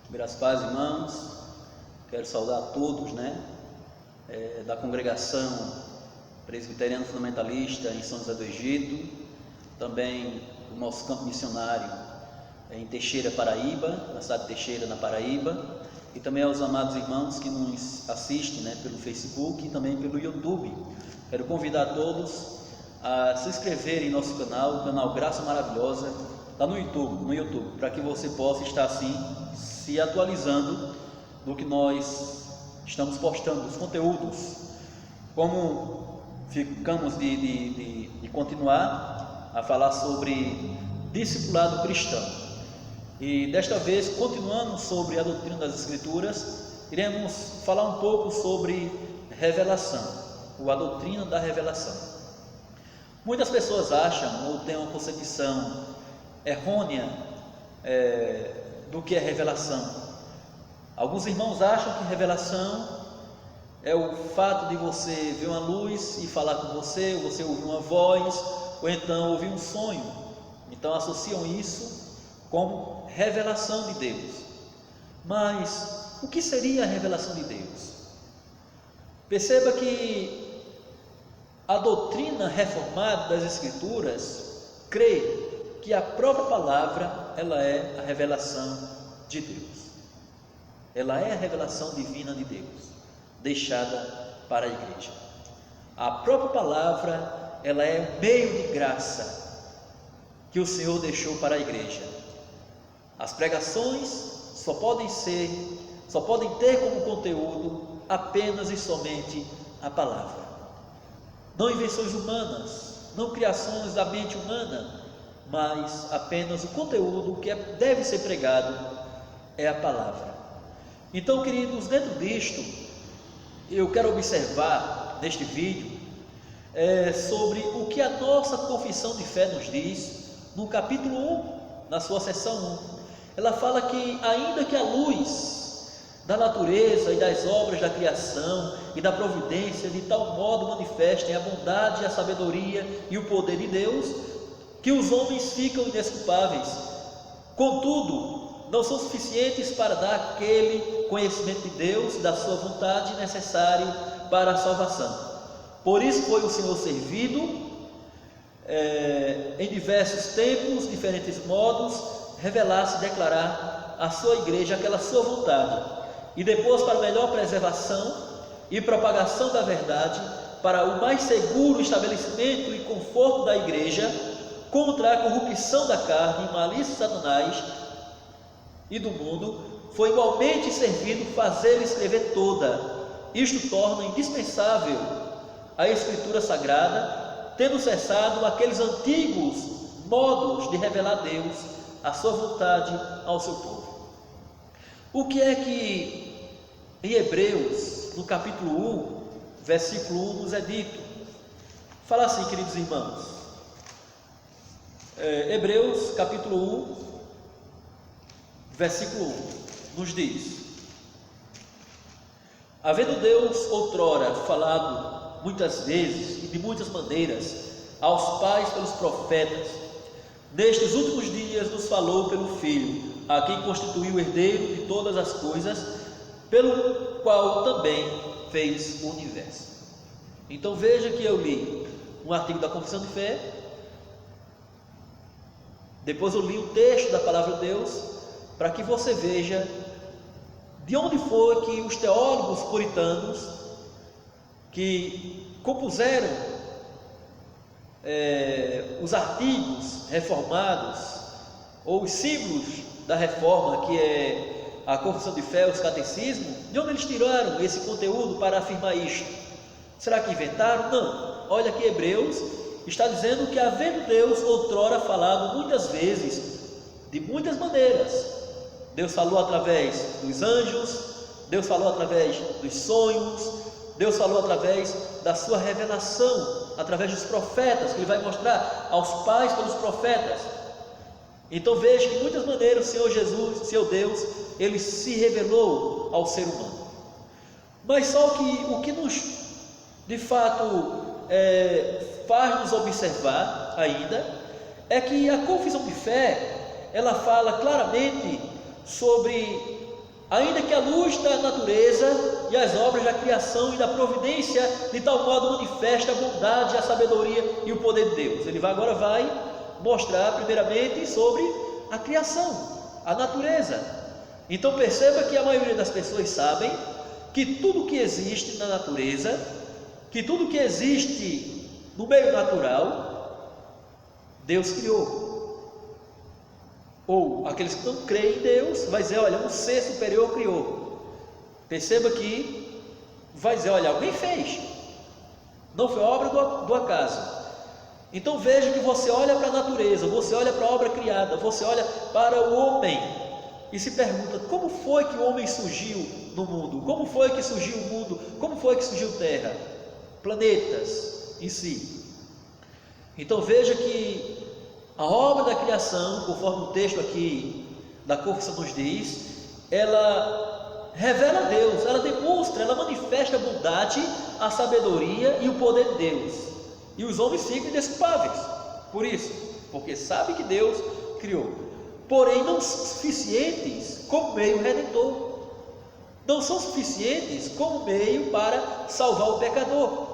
Graças a paz, irmãos. Quero saudar a todos, da congregação presbiteriana fundamentalista em São José do Egito, também o nosso campo missionário em Teixeira, Paraíba, na cidade de Teixeira, na Paraíba, e também aos amados irmãos que nos assistem, pelo Facebook e também pelo YouTube. Quero convidar a todos a se inscreverem em nosso canal, o canal Graça Maravilhosa, lá no YouTube, para que você possa estar assim se atualizando do que nós estamos postando, dos conteúdos. Como ficamos de continuar a falar sobre discipulado cristão, e desta vez, continuando sobre a doutrina das Escrituras, iremos falar um pouco sobre revelação, ou a doutrina da revelação. Muitas pessoas acham ou têm uma concepção errônea do que é revelação. Alguns irmãos acham que revelação é o fato de você ver uma luz e falar com você, ou você ouvir uma voz, ou então ouvir um sonho. Então associam isso como revelação de Deus. Mas o que seria a revelação de Deus? Perceba que a doutrina reformada das Escrituras crê que a própria palavra, ela é a revelação de Deus. Ela é a revelação divina de Deus, deixada para a igreja. A própria palavra, ela é o meio de graça que o Senhor deixou para a igreja. As pregações só podem ter como conteúdo apenas e somente a palavra. Não invenções humanas, não criações da mente humana, mas apenas o conteúdo que deve ser pregado é a palavra. Então, queridos, dentro disto, eu quero observar neste vídeo sobre o que a nossa confissão de fé nos diz no capítulo 1, na sua seção 1. Ela fala que ainda que a luz da natureza e das obras da criação e da providência de tal modo manifestem a bondade, a sabedoria e o poder de Deus, que os homens ficam indesculpáveis, contudo não são suficientes para dar aquele conhecimento de Deus, da sua vontade necessário para a salvação. Por isso foi o Senhor servido em diversos tempos, diferentes modos, revelar-se e declarar à sua igreja aquela sua vontade, e depois, para melhor preservação e propagação da verdade, para o mais seguro estabelecimento e conforto da igreja, contra a corrupção da carne e malícia de Satanás e do mundo, foi igualmente servido fazer e escrever toda. Isto torna indispensável a Escritura Sagrada, tendo cessado aqueles antigos modos de revelar a Deus, a sua vontade ao seu povo. O que é que em Hebreus, no capítulo 1, versículo 1, nos é dito? Fala assim, queridos irmãos. Hebreus capítulo 1, versículo 1, nos diz: havendo Deus outrora falado muitas vezes e de muitas maneiras aos pais pelos profetas, nestes últimos dias nos falou pelo Filho, a quem constituiu o herdeiro de todas as coisas, pelo qual também fez o universo. Então veja que eu li um artigo da Confissão de Fé, depois eu li o texto da Palavra de Deus, para que você veja de onde foi que os teólogos puritanos que compuseram os artigos reformados, ou os símbolos da reforma, que é a Confissão de Fé, os catecismos, de onde eles tiraram esse conteúdo para afirmar isto? Será que inventaram? Não. Olha aqui, Hebreus está dizendo que, havendo Deus outrora falado muitas vezes, de muitas maneiras, Deus falou através dos anjos, Deus falou através dos sonhos, Deus falou através da sua revelação, através dos profetas, que Ele vai mostrar aos pais pelos profetas. Então veja que de muitas maneiras o Senhor Jesus, seu Deus, Ele se revelou ao ser humano. Mas só que o que nos, de fato, faz nos observar ainda, é que a confissão de fé, ela fala claramente sobre ainda que a luz da natureza e as obras da criação e da providência de tal modo manifesta a bondade, a sabedoria e o poder de Deus. Ele agora vai mostrar primeiramente sobre a criação, a natureza. Então perceba que a maioria das pessoas sabem que tudo que existe na natureza, que tudo que existe no meio natural, Deus criou. Ou aqueles que não creem em Deus vai dizer, olha, um ser superior criou. Perceba que vai dizer, olha, alguém fez, não foi obra do acaso. Então veja que você olha para a natureza, você olha para a obra criada, você olha para o homem e se pergunta, como foi que o homem surgiu no mundo? Como foi que surgiu o mundo? Como foi que surgiu a Terra? Planetas em si. Então veja que a obra da criação, conforme o texto aqui da Força nos diz, ela revela a Deus, ela demonstra, ela manifesta a bondade, a sabedoria e o poder de Deus. E os homens ficam indesculpáveis por isso, porque sabem que Deus criou. Porém, não são suficientes como meio redentor, não são suficientes como meio para salvar o pecador,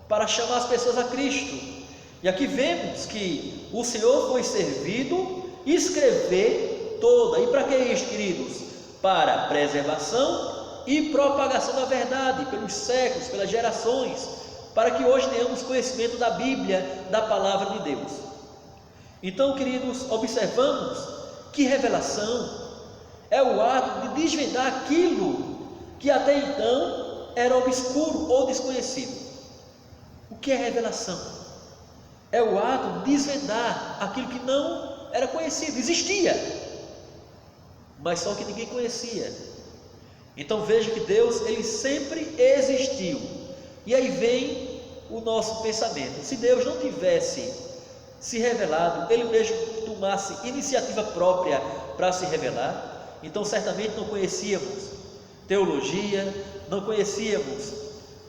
para chamar as pessoas a Cristo. E aqui vemos que o Senhor foi servido escrever toda. E para que isso, queridos? Para preservação e propagação da verdade pelos séculos, pelas gerações, para que hoje tenhamos conhecimento da Bíblia, da palavra de Deus. Então, queridos, observamos que revelação é o ato de desvendar aquilo que até então era obscuro ou desconhecido. O que é revelação? É o ato de desvendar aquilo que não era conhecido, existia, mas só que ninguém conhecia. Então veja que Deus, ele sempre existiu. E aí vem o nosso pensamento: se Deus não tivesse se revelado, ele mesmo tomasse iniciativa própria para se revelar, então certamente não conhecíamos teologia, não conhecíamos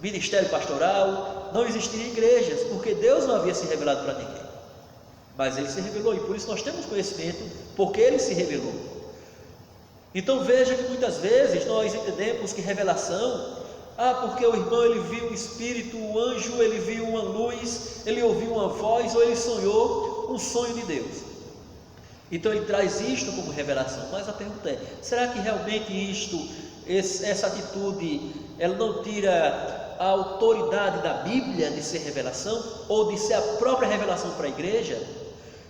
ministério pastoral, não existiriam igrejas, porque Deus não havia se revelado para ninguém. Mas ele se revelou, e por isso nós temos conhecimento, porque ele se revelou. Então veja que muitas vezes nós entendemos que revelação, porque o irmão ele viu um espírito, um anjo, ele viu uma luz, ele ouviu uma voz, ou ele sonhou um sonho de Deus. Então ele traz isto como revelação. Mas a pergunta é, será que realmente essa atitude, ela não tira a autoridade da Bíblia de ser revelação, ou de ser a própria revelação para a igreja?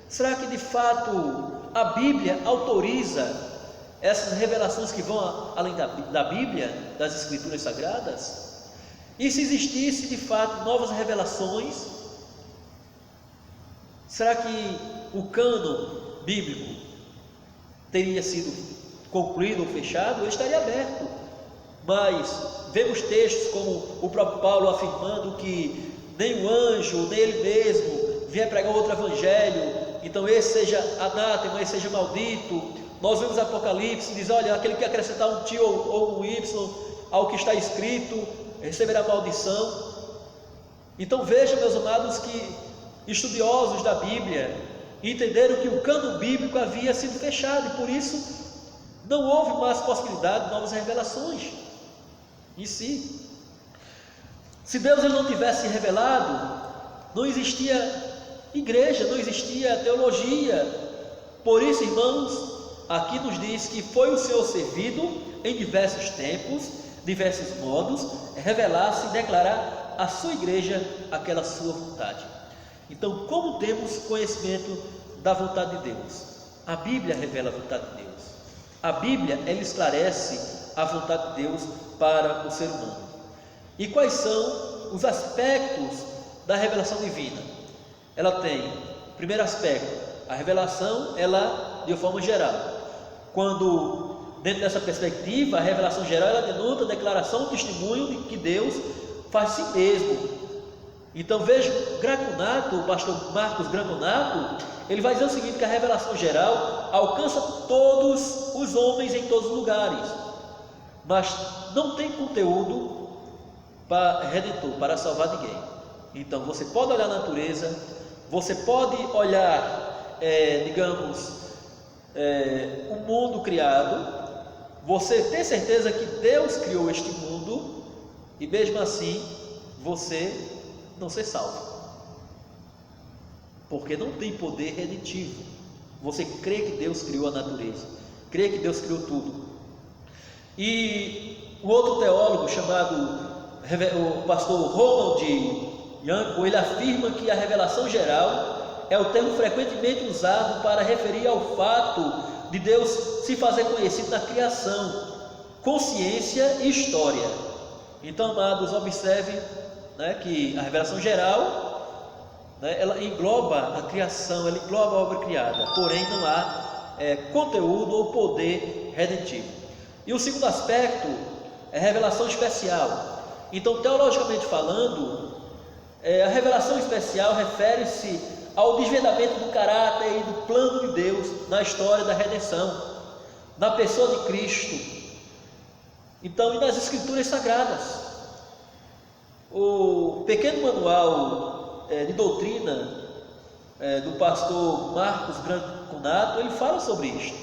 Será que de fato a Bíblia autoriza essas revelações que vão além da Bíblia, das Escrituras Sagradas? E se existisse de fato novas revelações, será que o cânon bíblico teria sido concluído ou fechado? Ou estaria aberto? Mas vemos textos como o próprio Paulo afirmando que nem o anjo, nem ele mesmo venha pregar outro evangelho, então esse seja anátema, esse seja maldito. Nós vemos Apocalipse, diz, olha, aquele que acrescentar um T ou um Y ao que está escrito, receberá maldição. Então veja, meus amados, que estudiosos da Bíblia entenderam que o cânon bíblico havia sido fechado, e por isso não houve mais possibilidade de novas revelações em si. Se Deus ele não tivesse revelado, não existia igreja, não existia teologia. Por isso, irmãos, aqui nos diz que foi o Senhor servido em diversos tempos, diversos modos, revelar-se e declarar à sua igreja aquela sua vontade. Então, como temos conhecimento da vontade de Deus? A Bíblia revela a vontade de Deus. A Bíblia, ela esclarece a vontade de Deus para o ser humano. E quais são os aspectos da revelação divina? Ela tem, primeiro aspecto, a revelação, ela de forma geral. Quando, dentro dessa perspectiva, a revelação geral, ela denota a declaração, o testemunho de que Deus faz si mesmo. Então veja, Graconato, o pastor Marcos Graconato, ele vai dizer o seguinte, que a revelação geral alcança todos os homens em todos os lugares, mas não tem conteúdo para redentor, para salvar ninguém. Então você pode olhar a natureza, você pode olhar, o mundo criado, você ter certeza que Deus criou este mundo e mesmo assim você não ser salvo, porque não tem poder redentivo. Você crê que Deus criou a natureza, crê que Deus criou tudo. E o outro teólogo chamado o pastor Ronald Young, ele afirma que a revelação geral é o termo frequentemente usado para referir ao fato de Deus se fazer conhecido na criação, consciência e história. Então, amados, observe, né, que a revelação geral, né, ela engloba a criação, ela engloba a obra criada, porém não há conteúdo ou poder redentivo. E o segundo aspecto é a revelação especial. Então, teologicamente falando, a revelação especial refere-se ao desvendamento do caráter e do plano de Deus na história da redenção, na pessoa de Cristo. Então, e nas Escrituras Sagradas. O pequeno manual de doutrina do pastor Marcos Branco-Nato, ele fala sobre isto,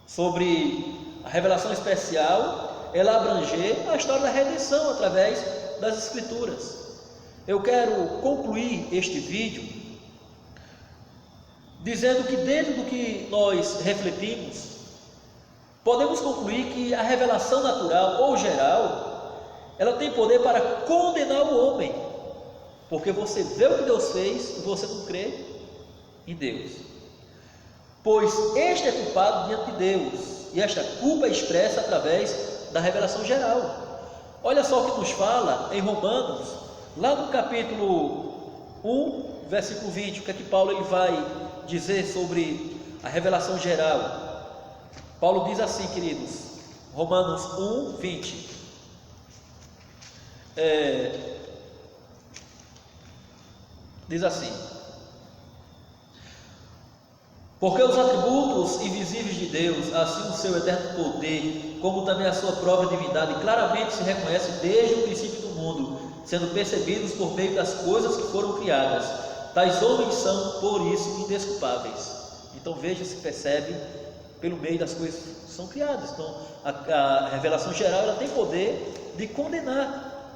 sobre a revelação especial, ela abranger a história da redenção através das Escrituras. Eu quero concluir este vídeo dizendo que dentro do que nós refletimos, podemos concluir que a revelação natural ou geral, ela tem poder para condenar o homem, porque você vê o que Deus fez e você não crê em Deus, pois este é culpado diante de Deus, e esta culpa é expressa através da revelação geral. Olha só o que nos fala em Romanos, lá no capítulo 1, versículo 20, o que é que Paulo ele vai dizer sobre a revelação geral. Paulo diz assim, queridos, Romanos 1, 20, diz assim: porque os atributos invisíveis de Deus, assim o seu eterno poder, como também a sua própria divindade, claramente se reconhecem desde o princípio do mundo, sendo percebidos por meio das coisas que foram criadas. Tais homens são, por isso, indesculpáveis. Então veja, se percebe pelo meio das coisas que são criadas. Então a revelação geral, ela tem poder de condenar.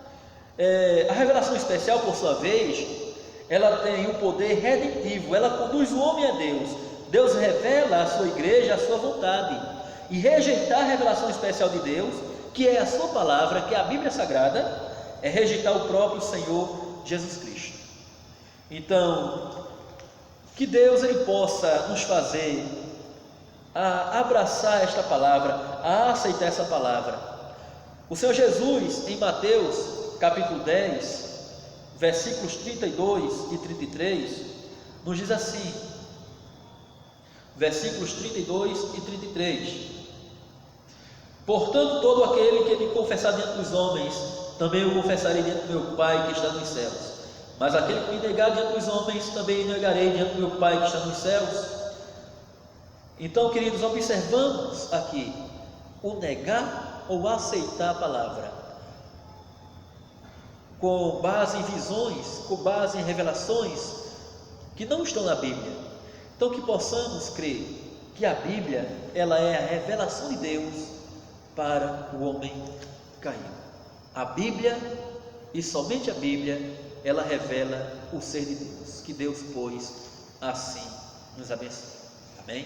A revelação especial, por sua vez, ela tem um poder redentivo, ela conduz o homem a Deus. Deus revela à sua igreja a sua vontade, e rejeitar a revelação especial de Deus, que é a sua palavra, que é a Bíblia Sagrada, é rejeitar o próprio Senhor Jesus Cristo. Então, que Deus ele possa nos fazer a abraçar esta palavra, a aceitar essa palavra. O Senhor Jesus, em Mateus capítulo 10, versículos 32 e 33, nos diz assim, versículos 32 e 33: portanto, todo aquele que me confessar diante dos homens, também eu confessarei diante do meu Pai que está nos céus. Mas aquele que me negar diante dos homens, também negarei diante do meu Pai que está nos céus. Então, queridos, observamos aqui o negar ou aceitar a palavra, com base em visões, com base em revelações que não estão na Bíblia. Então, que possamos crer que a Bíblia, ela é a revelação de Deus para o homem caído. A Bíblia, e somente a Bíblia, ela revela o ser de Deus. Que Deus, pois, assim nos abençoe. Amém?